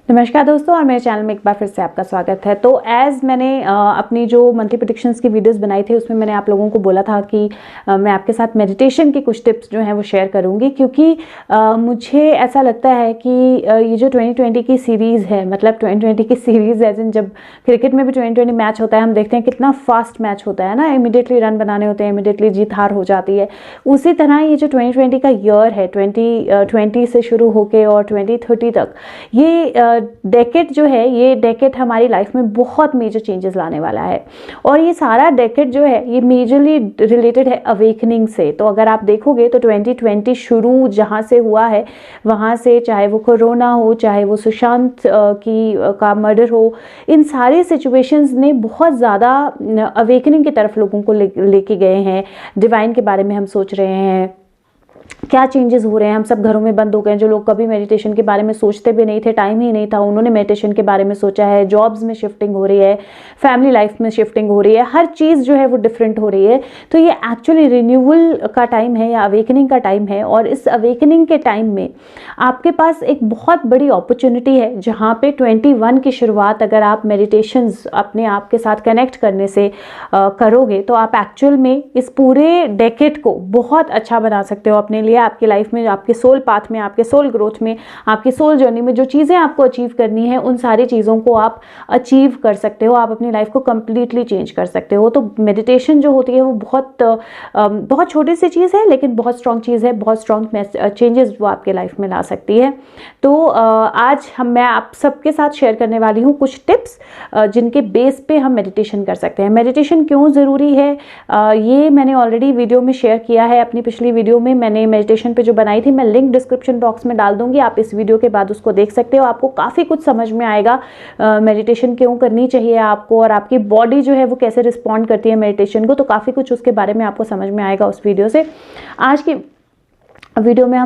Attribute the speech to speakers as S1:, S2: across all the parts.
S1: नमस्कार दोस्तों, और मेरे चैनल में एक बार फिर से आपका स्वागत है। तो एज़ मैंने अपनी जो मंथली प्रेडिक्शंस की वीडियोस बनाई थी उसमें मैंने आप लोगों को बोला था कि मैं आपके साथ मेडिटेशन की कुछ टिप्स जो हैं वो शेयर करूंगी, क्योंकि मुझे ऐसा लगता है कि ये जो 2020 की सीरीज़ है, मतलब 2020 की सीरीज़ एज इन जब क्रिकेट में भी 2020 मैच होता है, हम देखते हैं कितना फास्ट मैच होता है ना, इमीडिएटली रन बनाने होते हैं, इमीडिएटली जीत हार हो जाती है। उसी तरह ये जो 2020 का ईयर है, 2020 से शुरू होकर और 2030 तक, ये डेकेड जो है, ये डेकेड हमारी लाइफ में बहुत मेजर चेंजेस लाने वाला है। और ये सारा डेकेड जो है ये मेजरली रिलेटेड है अवेकनिंग से। तो अगर आप देखोगे तो 2020 शुरू जहाँ से हुआ है, वहाँ से चाहे वो कोरोना हो, चाहे वो सुशांत का मर्डर हो, इन सारी सिचुएशंस ने बहुत ज़्यादा अवेकनिंग की तरफ लोगों को लेके गए हैं। डिवाइन के बारे में हम सोच रहे हैं, क्या चेंजेस हो रहे हैं। हम सब घरों में बंद हो गए हैं। जो लोग कभी मेडिटेशन के बारे में सोचते भी नहीं थे, टाइम ही नहीं था, उन्होंने मेडिटेशन के बारे में सोचा है। जॉब्स में शिफ्टिंग हो रही है, फैमिली लाइफ में शिफ्टिंग हो रही है, हर चीज़ जो है वो डिफरेंट हो रही है। तो ये एक्चुअली रिन्यूअल का टाइम है या अवेकनिंग का टाइम है। और इस अवेकनिंग के टाइम में आपके पास एक बहुत बड़ी अपॉर्चुनिटी है, जहाँ पे 21 की शुरुआत अगर आप मेडिटेशंस अपने आप के साथ कनेक्ट करने से करोगे तो आप एक्चुअल में इस पूरे डेकेड को बहुत अच्छा बना सकते हो अपने लिए, आपकी लाइफ में, आपके सोल पाथ में, आपके सोल ग्रोथ में, आपकी सोल जर्नी में जो चीज़ें आपको अचीव करनी है, उन सारी चीज़ों को आप अचीव कर सकते हो। आप अपनी लाइफ को कंप्लीटली चेंज कर सकते हो। तो मेडिटेशन जो होती है वो बहुत छोटी सी चीज़ है, लेकिन बहुत स्ट्रॉन्ग चीज़ है, बहुत स्ट्रॉन्ग चेंजेस वो आपके लाइफ में ला सकती है। तो आज मैं आप सबके साथ शेयर करने वाली हूँ कुछ टिप्स जिनके बेस पे हम मेडिटेशन कर सकते हैं। मेडिटेशन क्यों ज़रूरी है ये मैंने ऑलरेडी वीडियो में शेयर किया है। अपनी पिछली वीडियो में मैंने मेडिटेशन पे जो बनाई थी, मैं लिंक डिस्क्रिप्शन बॉक्स में डाल दूंगी, आप इस वीडियो के बाद उसको देख सकते हो। आपको काफ़ी कुछ समझ में आएगा मेडिटेशन क्यों करनी चाहिए आपको, और आपकी बॉडी जो है वो कैसे रिस्पॉन्ड करती है मेडिटेशन को। तो काफ़ी कुछ उसके बारे में आपको समझ में आएगा उस वीडियो से। आज की वीडियो में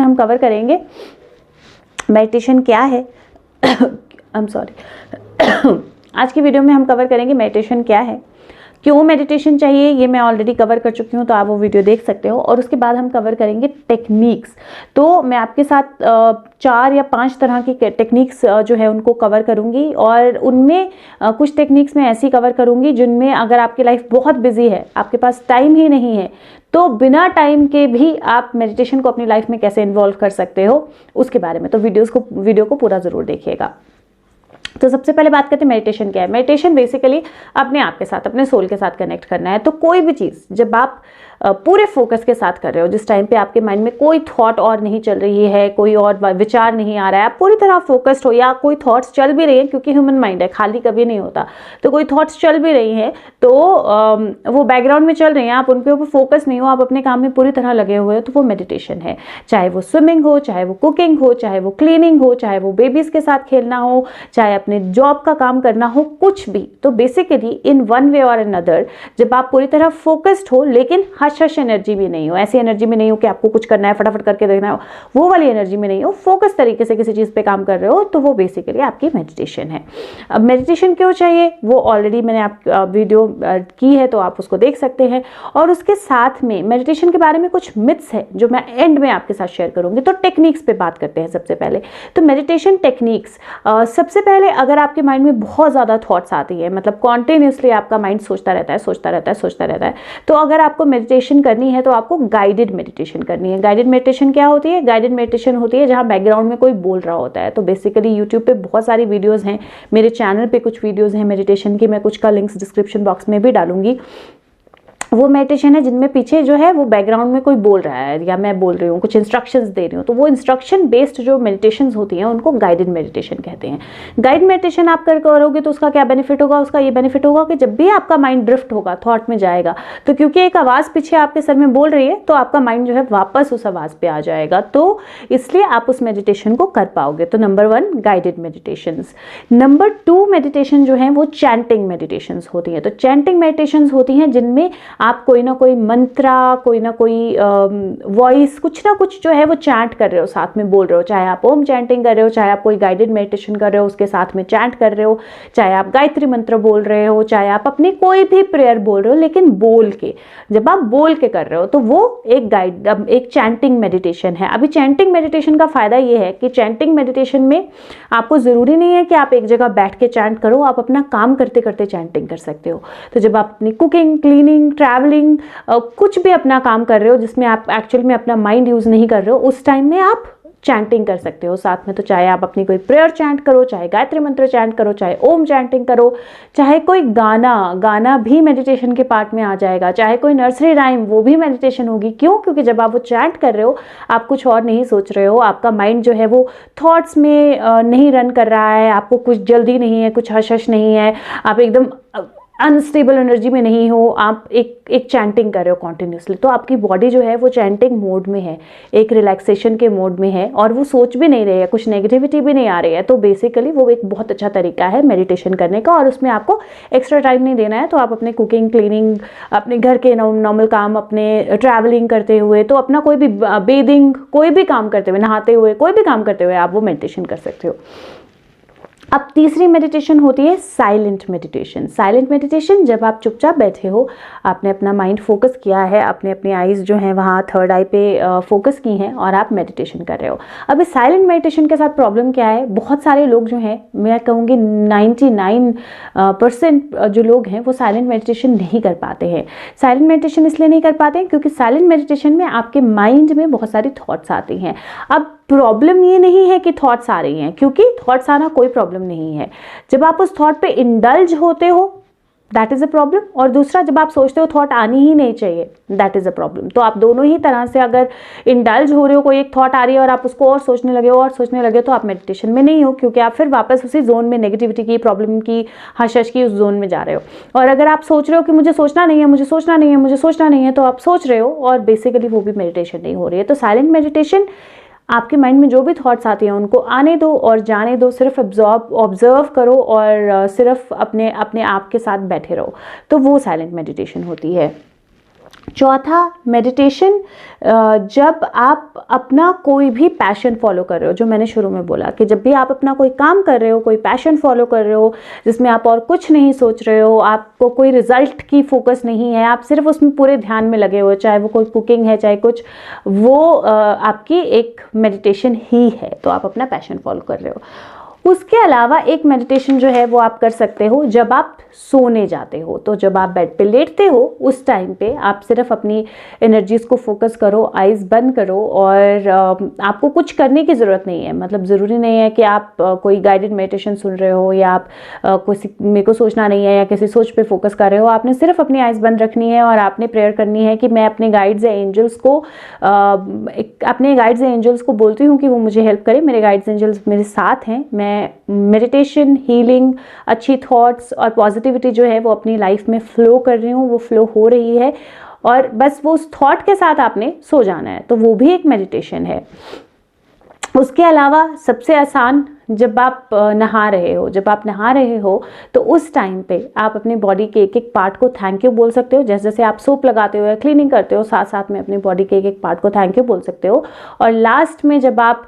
S1: हम कवर करेंगे मेडिटेशन क्या है। I am sorry. आज की वीडियो में हम कवर करेंगे मेडिटेशन क्या है, क्यों मेडिटेशन चाहिए, ये मैं ऑलरेडी कवर कर चुकी हूँ, तो आप वो वीडियो देख सकते हो। और उसके बाद हम कवर करेंगे टेक्निक्स। तो मैं आपके साथ 4 या 5 तरह की टेक्निक्स जो है उनको कवर करूँगी, और उनमें कुछ टेक्निक्स मैं ऐसी कवर करूँगी जिनमें अगर आपकी लाइफ बहुत बिजी है, आपके पास टाइम ही नहीं है, तो बिना टाइम के भी आप मेडिटेशन को अपनी लाइफ में कैसे इन्वॉल्व कर सकते हो उसके बारे में। तो वीडियो को पूरा ज़रूर देखिएगा। तो सबसे पहले बात करते हैं मेडिटेशन क्या है। मेडिटेशन बेसिकली अपने आप के साथ, अपने सोल के साथ कनेक्ट करना है। तो कोई भी चीज़ जब आप पूरे फोकस के साथ कर रहे हो, जिस टाइम पे आपके माइंड में कोई थॉट और नहीं चल रही है, कोई और विचार नहीं आ रहा है, आप पूरी तरह फोकस्ड हो, या कोई थॉट्स चल भी रही हैं, क्योंकि ह्यूमन माइंड है, खाली कभी नहीं होता, तो कोई थॉट्स चल भी रही हैं तो वो बैकग्राउंड में चल रही हैं, आप उनके ऊपर फोकस नहीं हो, आप अपने काम में पूरी तरह लगे हुए हो, तो वो मेडिटेशन है। चाहे वो स्विमिंग हो, चाहे वो कुकिंग हो, चाहे वो क्लीनिंग हो, चाहे वो बेबीज के साथ खेलना हो, चाहे अपने जॉब का काम करना हो, कुछ भी। तो बेसिकली इन वन वे और अनदर जब आप पूरी तरह फोकस्ड हो, लेकिन हश एनर्जी भी नहीं हो, ऐसी एनर्जी में नहीं हो कि आपको कुछ करना है, फटाफट करके देखना हो, वो वाली एनर्जी में नहीं हो, फोकस तरीके से किसी चीज़ पे काम कर रहे हो, तो वो बेसिकली आपकी मेडिटेशन है। अब मेडिटेशन क्यों चाहिए वो ऑलरेडी मैंने आप वीडियो की है, तो आप उसको देख सकते हैं। और उसके साथ में मेडिटेशन के बारे में कुछ मिथ्स है जो मैं एंड में आपके साथ शेयर करूंगी। तो टेक्निक्स पे बात करते हैं सबसे पहले। तो मेडिटेशन टेक्निक्स, सबसे पहले अगर आपके माइंड में बहुत ज़्यादा थॉट्स आती है, मतलब कॉन्टिन्यूसली आपका माइंड सोचता रहता है, तो अगर आपको मेडिटेशन करनी है तो आपको गाइडेड मेडिटेशन करनी है। गाइडेड मेडिटेशन क्या होती है? गाइडेड मेडिटेशन होती है जहां बैकग्राउंड में कोई बोल रहा होता है। तो बेसिकली यूट्यूब पे बहुत सारी वीडियोस हैं, मेरे चैनल पे कुछ वीडियोस हैं मेडिटेशन की, मैं कुछ का लिंक्स डिस्क्रिप्शन बॉक्स में भी डालूंगी। वो मेडिटेशन है जिनमें पीछे जो है वो बैकग्राउंड में कोई बोल रहा है, या मैं बोल रही हूँ, कुछ इंस्ट्रक्शंस दे रही हूँ, तो वो इंस्ट्रक्शन बेस्ड जो मेडिटेशंस होती हैं उनको गाइडेड मेडिटेशन कहते हैं। गाइड मेडिटेशन आप करोगे तो उसका क्या बेनिफिट होगा? उसका ये बेनिफिट होगा कि जब भी आपका माइंड ड्रिफ्ट होगा, थॉट में जाएगा, तो क्योंकि एक आवाज़ पीछे आपके सर में बोल रही है, तो आपका माइंड जो है वापस उस आवाज़ पे आ जाएगा, तो इसलिए आप उस मेडिटेशन को कर पाओगे। तो number 1 guided meditations. Number 2 meditation जो है वो चैंटिंग मेडिटेशंस होती हैं। तो चैंटिंग मेडिटेशंस होती हैं जिनमें आप कोई ना कोई मंत्रा, कोई ना कोई वॉइस, कुछ ना कुछ जो है वो चैंट कर रहे हो, साथ में बोल रहे हो। चाहे आप ओम चैंटिंग कर रहे हो, चाहे आप कोई गाइडेड मेडिटेशन कर रहे हो उसके साथ में चैंट कर रहे हो, चाहे आप गायत्री मंत्र बोल रहे हो, चाहे आप अपनी कोई भी प्रेयर बोल रहे हो, लेकिन बोल के, जब आप बोल के कर रहे हो तो वो एक चैंटिंग मेडिटेशन है। अभी चैंटिंग मेडिटेशन का फायदा ये है कि चैंटिंग मेडिटेशन में आपको जरूरी नहीं है कि आप एक जगह बैठ के चैंट करो, आप अपना काम करते करते चैंटिंग कर सकते हो। तो जब आप अपनी कुकिंग, क्लीनिंग, ट्रैवलिंग, कुछ भी अपना काम कर रहे हो जिसमें आप एक्चुअल में अपना माइंड यूज नहीं कर रहे हो, उस टाइम में आप चैंटिंग कर सकते हो साथ में। तो चाहे आप अपनी कोई प्रेयर चैंट करो, चाहे गायत्री मंत्र चैंट करो, चाहे ओम चैंटिंग करो, चाहे कोई गाना भी मेडिटेशन के पार्ट में आ जाएगा, चाहे कोई नर्सरी राइम, वो भी मेडिटेशन होगी। क्यों? क्योंकि जब आप वो चैंट कर रहे हो आप कुछ और नहीं सोच रहे हो, आपका माइंड जो है वो थॉट्स में नहीं रन कर रहा है, आपको कुछ जल्दी नहीं है, कुछ हश नहीं है, आप एकदम अनस्टेबल एनर्जी में नहीं हो, आप एक चैंटिंग कर रहे हो कॉन्टिन्यूसली। तो आपकी बॉडी जो है वो चैंटिंग मोड में है, एक रिलैक्सेशन के मोड में है, और वो सोच भी नहीं रही है, कुछ नेगेटिविटी भी नहीं आ रही है। तो बेसिकली वो एक बहुत अच्छा तरीका है मेडिटेशन करने का, और उसमें आपको एक्स्ट्रा टाइम नहीं देना है। तो आप अपने कुकिंग, क्लीनिंग, अपने घर के नॉर्मल काम, अपने ट्रैवलिंग करते हुए, तो अपना कोई भी बेदिंग, कोई भी काम करते हुए, नहाते हुए, कोई भी काम करते हुए आप वो मेडिटेशन कर सकते हो। अब तीसरी मेडिटेशन होती है साइलेंट मेडिटेशन। साइलेंट मेडिटेशन, जब आप चुपचाप बैठे हो, आपने अपना माइंड फोकस किया है, आपने अपनी आईज जो है वहाँ थर्ड आई पे फोकस की हैं, और आप मेडिटेशन कर रहे हो। अब इस साइलेंट मेडिटेशन के साथ प्रॉब्लम क्या है? बहुत सारे लोग जो हैं, मैं कहूँगी 99% जो लोग हैं वो साइलेंट मेडिटेशन नहीं कर पाते हैं। साइलेंट मेडिटेशन इसलिए नहीं कर पाते हैं क्योंकि साइलेंट मेडिटेशन में आपके माइंड में बहुत सारी थॉट्स आती हैं। अब प्रॉब्लम ये नहीं है कि थॉट्स आ रही हैं, क्योंकि थॉट्स आना कोई प्रॉब्लम नहीं है। जब आप उस थॉट पे इंडल्ज होते हो, दैट इज अ प्रॉब्लम। और दूसरा, जब आप सोचते हो थॉट आनी ही नहीं चाहिए, दैट इज अ प्रॉब्लम। तो आप दोनों ही तरह से अगर इंडल्ज हो रहे हो, कोई एक थॉट आ रही है और आप उसको और सोचने लगे हो और सोचने लगे, तो आप मेडिटेशन में नहीं हो, क्योंकि आप फिर वापस उसी जोन में, नेगेटिविटी की, प्रॉब्लम की, हश की उस जोन में जा रहे हो। और अगर आप सोच रहे हो कि मुझे सोचना नहीं है, मुझे सोचना नहीं है, मुझे सोचना नहीं है, तो आप सोच रहे हो, और बेसिकली वो भी मेडिटेशन नहीं हो रही है। तो साइलेंट मेडिटेशन, आपके माइंड में जो भी थॉट्स आती हैं उनको आने दो और जाने दो, सिर्फ ऑब्जर्व करो और सिर्फ अपने आप के साथ बैठे रहो। तो वो साइलेंट मेडिटेशन होती है। चौथा मेडिटेशन, जब आप अपना कोई भी पैशन फॉलो कर रहे हो, जो मैंने शुरू में बोला कि जब भी आप अपना कोई काम कर रहे हो, कोई पैशन फॉलो कर रहे हो जिसमें आप और कुछ नहीं सोच रहे हो, आपको कोई रिजल्ट की फोकस नहीं है, आप सिर्फ उसमें पूरे ध्यान में लगे हो, चाहे वो कोई कुकिंग है, चाहे कुछ, वो आपकी एक मेडिटेशन ही है। तो आप अपना पैशन फॉलो कर रहे हो। उसके अलावा एक मेडिटेशन जो है वो आप कर सकते हो जब आप सोने जाते हो। तो जब आप बेड पे लेटते हो, उस टाइम पे आप सिर्फ अपनी एनर्जीज को फोकस करो, आइज बंद करो, और आपको कुछ करने की ज़रूरत नहीं है। मतलब ज़रूरी नहीं है कि आप कोई गाइडेड मेडिटेशन सुन रहे हो, या आप मेरे को सोचना नहीं है, या किसी सोच पे फोकस कर रहे हो। आपने सिर्फ अपनी आइज बंद रखनी है और आपने प्रेयर करनी है कि मैं अपने गाइड्स या एंजल्स को बोलती हूँ कि वो मुझे हेल्प करें। मेरे गाइड्स एंजल्स मेरे साथ हैं। मैं मेडिटेशन, हीलिंग, अच्छी थॉट्स और पॉजिटिविटी जो है वो अपनी लाइफ में फ्लो कर रही हूँ, वो फ्लो हो रही है, और बस वो उस थॉट के साथ आपने सो जाना है। तो वो भी एक मेडिटेशन है। उसके अलावा सबसे आसान, जब आप नहा रहे हो, तो उस टाइम पे आप अपनी बॉडी के एक एक पार्ट को थैंक यू बोल सकते हो। जैसे जैसे आप सोप लगाते हो या क्लीनिंग करते हो, साथ साथ में अपनी बॉडी के एक एक पार्ट को थैंक यू बोल सकते हो। और लास्ट में जब आप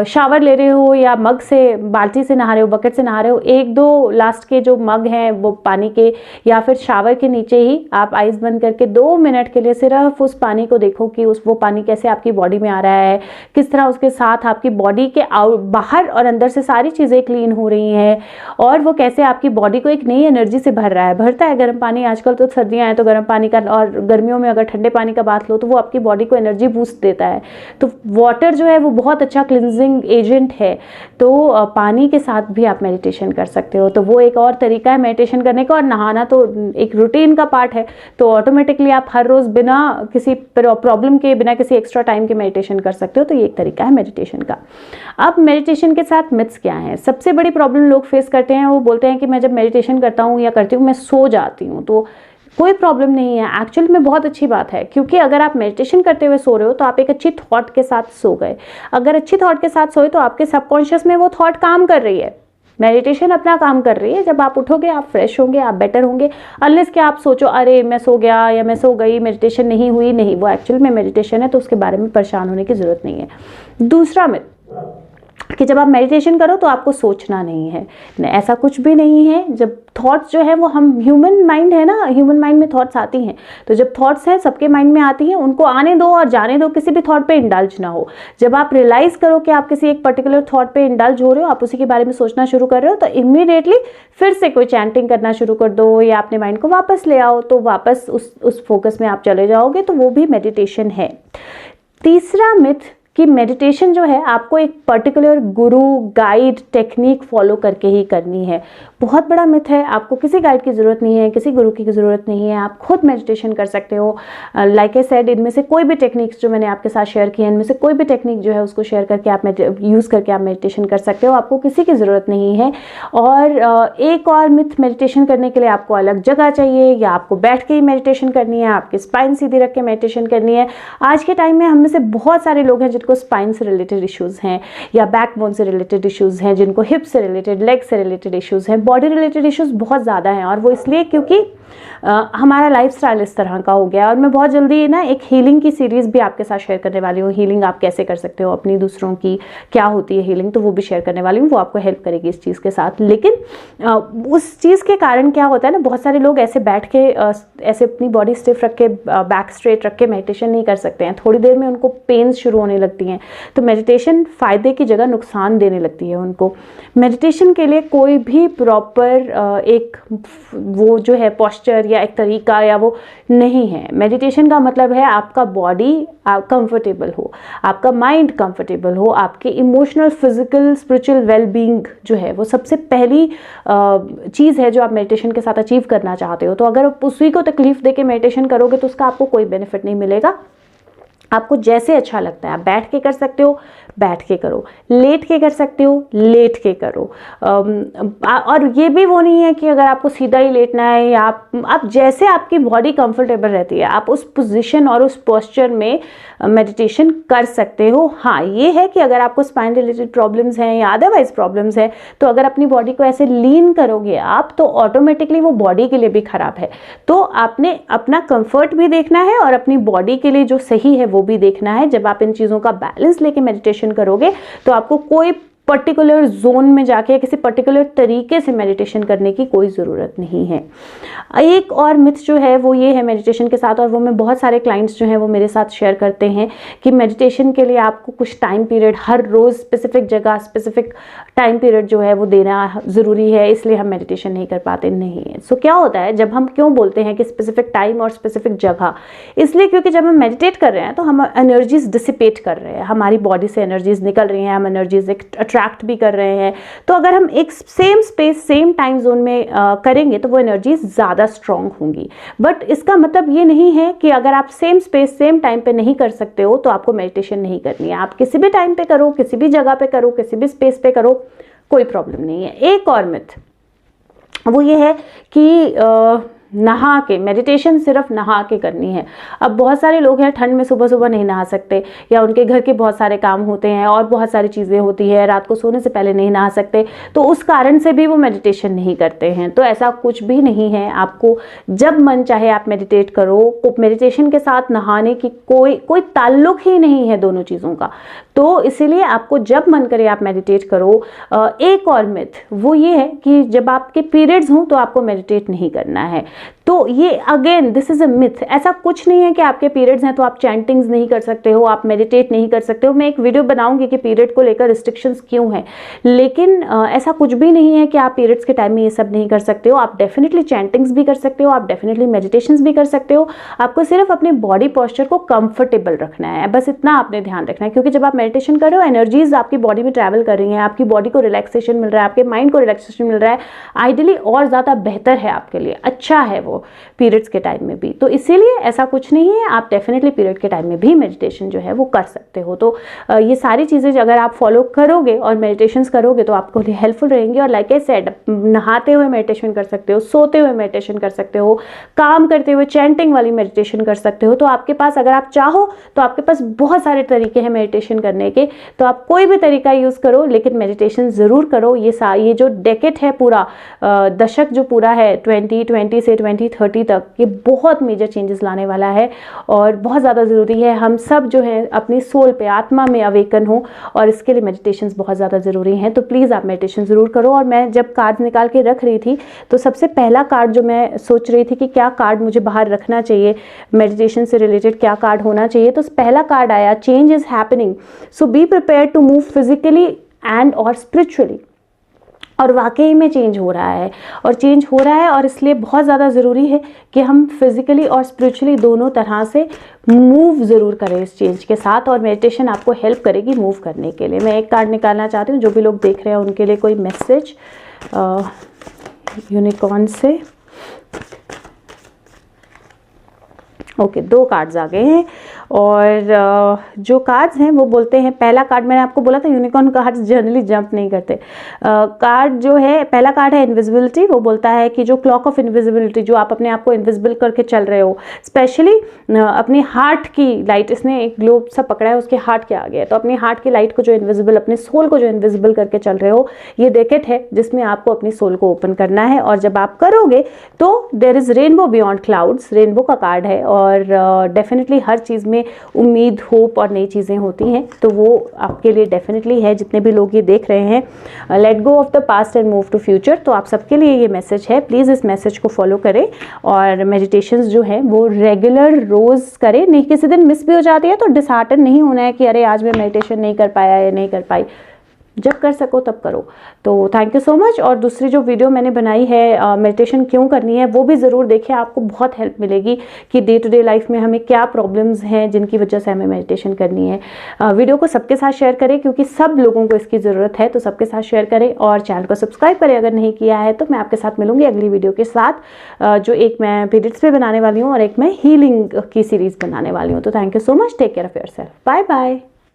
S1: शावर ले रहे हो या मग से, बाल्टी से नहा रहे हो, बकेट से नहा रहे हो, एक दो लास्ट के जो मग हैं वो पानी के, या फिर शावर के नीचे ही आप आइज बंद करके 2 मिनट के लिए सिर्फ उस पानी को देखो कि वो पानी कैसे आपकी बॉडी में आ रहा है, किस तरह उसके साथ आपकी बॉडी के बाहर और अंदर से सारी चीजें क्लीन हो रही हैं, और वो कैसे आपकी बॉडी को एक नई एनर्जी से भरता है गर्म पानी। आजकल तो सर्दियां हैं तो गर्म पानी का, और गर्मियों में अगर ठंडे पानी का बात लो तो वो आपकी बॉडी को एनर्जी बूस्ट देता है। तो वाटर जो है वो बहुत अच्छा क्लिनजिंग एजेंट है। तो पानी के साथ भी आप मेडिटेशन कर सकते हो। तो वो एक और तरीका है मेडिटेशन करने का। और नहाना तो एक रूटीन का पार्ट है, तो ऑटोमेटिकली आप हर रोज बिना किसी प्रॉब्लम के, बिना किसी एक्स्ट्रा टाइम के मेडिटेशन कर सकते हो। तो ये एक तरीका है मेडिटेशन का। अब मेडिटेशन के साथ मिथ्स क्या हैं? सबसे बड़ी प्रॉब्लम लोग फेस करते हैं, वो बोलते हैं कि मैं जब मेडिटेशन करता हूँ या करती हूँ मैं सो जाती हूँ। तो कोई प्रॉब्लम नहीं है, एक्चुअल में बहुत अच्छी बात है, क्योंकि अगर आप मेडिटेशन करते हुए सो रहे हो तो आप एक अच्छी थॉट के साथ सो गए। अगर अच्छी थॉट के साथ सोए तो आपके सबकॉन्शियस में वो थॉट काम कर रही है। मेडिटेशन अपना काम कर रही है। जब आप उठोगे आप फ्रेश होंगे, आप बेटर होंगे। अनलेस कि आप सोचो अरे मैं सो गया या मैं सो गई, मेडिटेशन नहीं हुई, नहीं, वो एक्चुअल में मेडिटेशन है, तो उसके बारे में परेशान होने की जरूरत नहीं है। दूसरा मिथ कि जब आप मेडिटेशन करो तो आपको सोचना नहीं है, ऐसा कुछ भी नहीं है। जब थॉट्स जो है वो हम ह्यूमन माइंड है ना, ह्यूमन माइंड में थॉट्स आती हैं, तो जब थॉट्स हैं सबके माइंड में आती हैं, उनको आने दो और जाने दो, किसी भी थॉट पे इंडल्ज ना हो। जब आप रियलाइज करो कि आप किसी एक पर्टिकुलर थॉट पे इंडल्ज हो रहे हो, आप उसी के बारे में सोचना शुरू कर रहे हो, तो इमीडिएटली फिर से कोई चैंटिंग करना शुरू कर दो या अपने माइंड को वापस ले आओ, तो वापस उस फोकस में आप चले जाओगे, तो वो भी मेडिटेशन है। तीसरा मिथ कि मेडिटेशन जो है आपको एक पर्टिकुलर गुरु, गाइड, टेक्निक फॉलो करके ही करनी है। बहुत बड़ा मिथ है। आपको किसी गाइड की ज़रूरत नहीं है, किसी गुरु की ज़रूरत नहीं है, आप खुद मेडिटेशन कर सकते हो। लाइक आई सेड, इनमें से कोई भी टेक्निक्स जो मैंने आपके साथ शेयर की है, इनमें से कोई भी टेक्निक जो है उसको शेयर करके आप यूज़ करके आप मेडिटेशन कर सकते हो। आपको किसी की ज़रूरत नहीं है। और एक और मिथ, मेडिटेशन करने के लिए आपको अलग जगह चाहिए या आपको बैठ के ही मेडिटेशन करनी है, आपकी स्पाइन सीधी रख के मेडिटेशन करनी है। आज के टाइम में हम में से बहुत सारे लोग हैं जिनको स्पाइन से रिलेटेड इश्यूज़ हैं या बैकबोन से रिलेटेड इश्यूज़ हैं, जिनको हिप से रिलेटेड, लेग से रिलेटेड इश्यूज़ हैं, बॉडी रिलेटेड इश्यूज़ बहुत ज़्यादा हैं। और वो इसलिए क्योंकि हमारा लाइफस्टाइल इस तरह का हो गया। और मैं बहुत जल्दी ना एक हीलिंग की सीरीज़ भी आपके साथ शेयर करने वाली हूँ। हीलिंग आप कैसे कर सकते हो अपनी, दूसरों की क्या होती है हीलिंग, तो वो भी शेयर करने वाली हूँ। वो आपको हेल्प करेगी इस चीज़ के साथ। लेकिन उस चीज़ के कारण क्या होता है ना, बहुत सारे लोग ऐसे बैठ के ऐसे अपनी बॉडी स्टिफ रख के, बैक स्ट्रेट रख के मेडिटेशन नहीं कर सकते हैं। थोड़ी देर में उनको पेन्स शुरू होने लगती हैं, तो मेडिटेशन फ़ायदे की जगह नुकसान देने लगती है उनको। मेडिटेशन के लिए कोई भी प्रॉपर एक वो जो है पोस्चर या एक तरीका या वो नहीं है। मेडिटेशन का मतलब है आपका बॉडी कंफर्टेबल हो, आपका माइंड कंफर्टेबल हो, आपके इमोशनल, फिजिकल, स्पिरिचुअल वेलबींग जो है वो सबसे पहली चीज़ है जो आप मेडिटेशन के साथ अचीव करना चाहते हो। तो अगर आप उसी को तकलीफ दे के मेडिटेशन करोगे तो उसका आपको कोई बेनिफिट नहीं मिलेगा। आपको जैसे अच्छा लगता है, आप बैठ के कर सकते हो, बैठ के करो, लेट के कर सकते हो, लेट के करो। और ये भी वो नहीं है कि अगर आपको सीधा ही लेटना है या आप जैसे आपकी बॉडी कंफर्टेबल रहती है आप उस पोजीशन और उस पोस्चर में मेडिटेशन कर सकते हो। हाँ, ये है कि अगर आपको स्पाइन रिलेटेड प्रॉब्लम्स हैं या अदरवाइज प्रॉब्लम्स है, तो अगर अपनी बॉडी को ऐसे लीन करोगे आप, तो ऑटोमेटिकली वो बॉडी के लिए भी खराब है। तो आपने अपना कंफर्ट भी देखना है और अपनी बॉडी के लिए जो सही है वो भी देखना है। जब आप इन चीज़ों का बैलेंस लेके मेडिटेशन करोगे तो आपको कोई पर्टिकुलर जोन में जाके किसी पर्टिकुलर तरीके से मेडिटेशन करने की कोई ज़रूरत नहीं है। एक और मिथ जो है वो ये है मेडिटेशन के साथ, और वो मैं बहुत सारे क्लाइंट्स जो हैं वो मेरे साथ शेयर करते हैं कि मेडिटेशन के लिए आपको कुछ टाइम पीरियड, हर रोज़ स्पेसिफिक जगह, स्पेसिफिक टाइम पीरियड जो है वो देना ज़रूरी है, इसलिए हम मेडिटेशन नहीं कर पाते। नहीं है। सो क्या होता है, जब हम क्यों बोलते हैं कि स्पेसिफिक टाइम और स्पेसिफिक जगह, इसलिए क्योंकि जब हम मेडिटेट कर रहे हैं तो हम एनर्जीज डिसिपेट कर रहे हैं, हमारी बॉडी से एनर्जीज निकल रही हैं, हम एनर्जीज अट्रैक्ट भी कर रहे हैं। तो अगर हम एक same space, same time zone में करेंगे तो वो एनर्जीज ज़्यादा स्ट्रांग होंगी। बट इसका मतलब ये नहीं है कि अगर आप सेम स्पेस, सेम टाइम पे नहीं कर सकते हो तो आपको मेडिटेशन नहीं करनी है। आप किसी भी टाइम पे करो, किसी भी जगह पे करो, किसी भी स्पेस पे करो, कोई प्रॉब्लम नहीं है। एक और मिथ वो ये है कि नहा के मेडिटेशन सिर्फ नहा के करनी है। अब बहुत सारे लोग हैं ठंड में सुबह सुबह नहीं नहा सकते, या उनके घर के बहुत सारे काम होते हैं और बहुत सारी चीज़ें होती है, रात को सोने से पहले नहीं नहा सकते, तो उस कारण से भी वो मेडिटेशन नहीं करते हैं। तो ऐसा कुछ भी नहीं है। आपको जब मन चाहे आप मेडिटेट करो। मेडिटेशन के साथ नहाने की कोई ताल्लुक ही नहीं है दोनों चीज़ों का। तो इसीलिए आपको जब मन करे आप मेडिटेट करो। एक और मिथ वो ये है कि जब आपके पीरियड्स हों तो आपको मेडिटेट नहीं करना है। तो ये again this is a myth. ऐसा कुछ नहीं है कि आपके पीरियड्स हैं तो आप चैंटिंग्स नहीं कर सकते हो, आप मेडिटेट नहीं कर सकते हो। मैं एक वीडियो बनाऊंगी कि पीरियड को लेकर रिस्ट्रिक्शंस क्यों हैं, लेकिन ऐसा कुछ भी नहीं है कि आप पीरियड्स के टाइम में ये सब नहीं कर सकते हो। आप डेफिनेटली चैंटिंग्स भी कर सकते हो, आप डेफिनेटली मेडिटेशंस भी कर सकते हो। आपको सिर्फ अपने बॉडी पोस्चर को कंफर्टेबल रखना है, बस इतना आपने ध्यान रखना है। क्योंकि जब आप मेडिटेशन कर रहे हो एनर्जीज आपकी बॉडी में ट्रैवल कर रही हैं, आपकी बॉडी को रिलैक्सेशन मिल रहा है, आपके माइंड को रिलैक्सेशन मिल रहा है। आइडियली और ज़्यादा बेहतर है आपके लिए, अच्छा है वो। हो पीरियड्स के टाइम में भी। तो इसीलिए ऐसा कुछ नहीं है, आप डेफिनेटली पीरियड के टाइम में भी मेडिटेशन जो है वो कर सकते हो। तो ये सारी चीज़ें अगर आप फॉलो करोगे और मेडिटेशंस करोगे तो आपको हेल्पफुल रहेंगी। और लाइक आई सेड, नहाते हुए मेडिटेशन कर सकते हो, सोते हुए मेडिटेशन कर सकते हो, काम करते हुए चैंटिंग वाली मेडिटेशन कर सकते हो। तो आपके पास, अगर आप चाहो तो आपके पास बहुत सारे तरीके हैं मेडिटेशन करने के, तो आप कोई भी तरीका यूज़ करो, लेकिन मेडिटेशन ज़रूर करो। ये जो डेकेड है पूरा, दशक जो पूरा है 2020 से 2030 तक, ये बहुत मेजर चेंजेस लाने वाला है और बहुत ज़्यादा ज़रूरी है हम सब जो है अपनी सोल पे, आत्मा में अवेकन हो, और इसके लिए मेडिटेशंस बहुत ज़्यादा ज़रूरी हैं। तो प्लीज़ आप मेडिटेशन ज़रूर करो। और मैं जब कार्ड निकाल के रख रही थी तो सबसे पहला कार्ड जो मैं सोच रही थी कि क्या कार्ड मुझे बाहर रखना चाहिए, मेडिटेशन से रिलेटेड क्या कार्ड होना चाहिए, तो पहला कार्ड आया, change is happening, so be prepare to move physically and और स्पिरिचुअली। और वाकई में चेंज हो रहा है, और चेंज हो रहा है, और इसलिए बहुत ज़्यादा ज़रूरी है कि हम फिज़िकली और स्पिरिचुअली दोनों तरह से मूव ज़रूर करें इस चेंज के साथ। और मेडिटेशन आपको हेल्प करेगी मूव करने के लिए। मैं एक कार्ड निकालना चाहती हूँ, जो भी लोग देख रहे हैं उनके लिए कोई मैसेज यूनिकॉर्न से। ओके, 2 कार्ड्स आ गए हैं, और जो कार्ड्स हैं वो बोलते हैं, पहला कार्ड मैंने आपको बोला था यूनिकॉर्न कार्ड्स जनरली जंप नहीं करते। कार्ड जो है, पहला कार्ड है इनविजिबिलिटी। वो बोलता है कि जो क्लॉक ऑफ इनविजिबिलिटी, जो आप अपने आप को इनविजिबल करके चल रहे हो, स्पेशली अपने हार्ट की लाइट, इसने एक ग्लोब सा पकड़ा है, उसके हार्ट के आगे है, तो अपनी हार्ट की लाइट को जो इनविजिबल, अपने सोल को जो इनविजिबल करके चल रहे हो, ये डेकेड है जिसमें आपको अपनी सोल को ओपन करना है। और जब आप करोगे तो there is rainbow beyond clouds, rainbow का कार्ड है, और डेफिनेटली हर चीज़ में उम्मीद, होप और नई चीज़ें होती हैं, तो वो आपके लिए डेफिनेटली है। जितने भी लोग ये देख रहे हैं, let go of the past and move to future, तो आप सबके लिए ये मैसेज है। प्लीज़ इस मैसेज को फॉलो करें, और मेडिटेशंस जो है वो रेगुलर रोज़ करें। नहीं, किसी दिन मिस भी हो जाती है तो डिसहार्टन नहीं होना है कि अरे आज मैं मेडिटेशन नहीं कर पाया या नहीं कर पाई। जब कर सको तब करो। तो थैंक यू सो मच। और दूसरी जो वीडियो मैंने बनाई है मेडिटेशन क्यों करनी है, वो भी ज़रूर देखें, आपको बहुत हेल्प मिलेगी कि डे टू डे लाइफ में हमें क्या प्रॉब्लम्स हैं जिनकी वजह से हमें मेडिटेशन करनी है। वीडियो को सबके साथ शेयर करें, क्योंकि सब लोगों को इसकी ज़रूरत है, तो सबके साथ शेयर करें, और चैनल को सब्सक्राइब करें अगर नहीं किया है। तो मैं आपके साथ मिलूंगी अगली वीडियो के साथ, जो एक मैं पीरियड्स पे बनाने वाली हूँ और एक मैं हीलिंग की सीरीज़ बनाने वाली हूँ। तो thank you so much, take care of yourself, bye bye.